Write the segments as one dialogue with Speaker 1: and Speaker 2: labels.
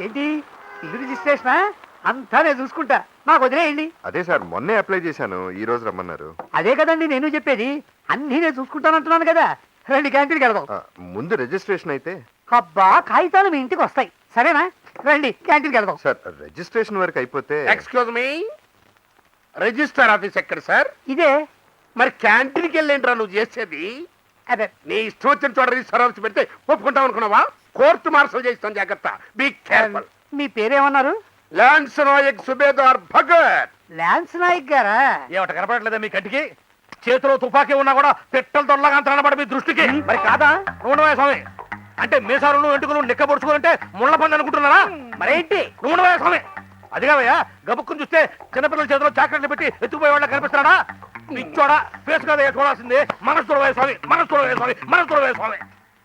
Speaker 1: ఏంటి ఇల్లు రిజిస్ట్రేషనా? అంతా నేను చూసుకుంటా, నాకు వదిలేయండి.
Speaker 2: అదే సార్ మొన్నే అప్లై చేశాను, ఈ రోజు రమ్మన్నారు.
Speaker 1: అదే కదండి నేను చెప్పేది, అన్నీ నేను చూసుకుంటానంటున్నాను కదా. రండి క్యాంటీన్కి వెళ్దాం.
Speaker 2: ముందు రిజిస్ట్రేషన్ అయితే.
Speaker 1: అబ్బా, కాగితాలు మీ ఇంటికి వస్తాయి, సరేనా? రండి క్యాంటీన్కి వెళ్దాం.
Speaker 2: సార్ రిజిస్ట్రేషన్ వరకు అయిపోతే.
Speaker 3: ఎక్స్క్యూజ్ మీ, రిజిస్టర్ ఆఫీస్ ఎక్కడ సార్?
Speaker 1: ఇదే.
Speaker 3: మరి క్యాంటీన్కి వెళ్ళేంట్రా నువ్వు చేసేది?
Speaker 1: అదే
Speaker 3: నీ ఇష్టం వచ్చిన చోట రిజిస్టర్ ఆఫీస్ పెడితే ఒప్పుకుంటావు అనుకున్నావా? కోర్టు మార్షల్ చేస్తాను, జాగ్రత్త. Be careful.
Speaker 1: మీ పేరేమన్నారు?
Speaker 3: లాన్స్ నాయక్ సుబేదార్ భగత్.
Speaker 1: ల్యాన్స్ నాయక్ గారా?
Speaker 4: ఏమిట కనపడలేదా మీ కంటికి? చేతిలో తుపాకీ ఉన్నా కూడా పెట్టెల దొరలాగా అంత కనబడ మీ దృష్టికి. మరి కాదా? నువ్వు స్వామి అంటే మీసారులు ఎంటుకలు నిక్కబొడుచుకోవాలంటే ముళ్ళ పంది అనుకుంటున్నారా? మరేంటి నువ్వు స్వామి? అది కావయ్యా, గబుక్కుని చూస్తే చిన్నపిల్లల చేతిలో చాక్లెట్లు పెట్టి ఎత్తుకుపోయే వాళ్ళ కనిపిస్తున్నాడా? నిచ్చోడా ఫేస్ కదా చూడాల్సిందే. మనసు చూడవే స్వామి, మనసు చూడవే స్వామి, మనసు చూడవే స్వామి.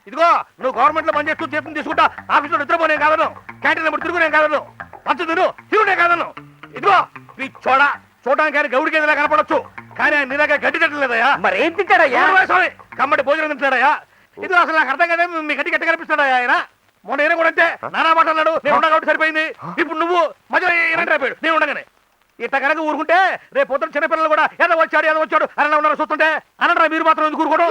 Speaker 4: ఇదిగో నువ్వు గవర్నమెంట్ లో పనిచేస్తూ చేతిని తీసుకుంటా ఆఫీసులో నిద్రపోనే కాదను, క్యాంటీన్ నెంబర్ తిరుగునే కాదను, పంచు తిను తిరుగునే కాదను. ఇదిగో పిచ్చోడా, చూడడానికి ఆయన గౌడికి ఏదైనా కనపడొచ్చు, కానీ ఆయన నీలాగా గడ్డి తిట్టలేదయ్యా.
Speaker 1: మరి ఏం తింటాడయ్యా?
Speaker 4: స్వామి కమ్మటి భోజనం తింటాడయ్యా. ఇది అసలు నాకు అర్థం కదా, మీ గడ్డి గట్టి కనిపిస్తాడయ్యా ఆయన. మొన్న ఈయన కూడా అంతే నానా మాట అన్నాడు, నేను ఉన్నా కాబట్టి సరిపోయింది. ఇప్పుడు నువ్వు మధ్యలో ఈయన అయిపోయాడు, నేను ఉండగానే. ఇట్లా కనుక ఊరుకుంటే రేపు పొద్దున చిన్నపిల్లలు కూడా ఏదో వచ్చాడు అని ఉన్నారు చూస్తుంటే అనరా మీరు మాత్రం ఎందుకు ఊరుకోడు?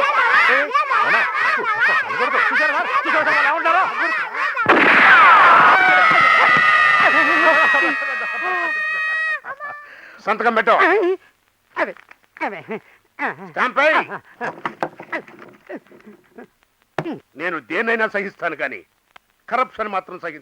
Speaker 3: సంతకం పెట్టు.
Speaker 1: అదే అదే.
Speaker 3: స్టాంప్ అయ్యి. నేను దేన్నైనా సహిస్తాను కానీ కరప్షన్ మాత్రం సహించను.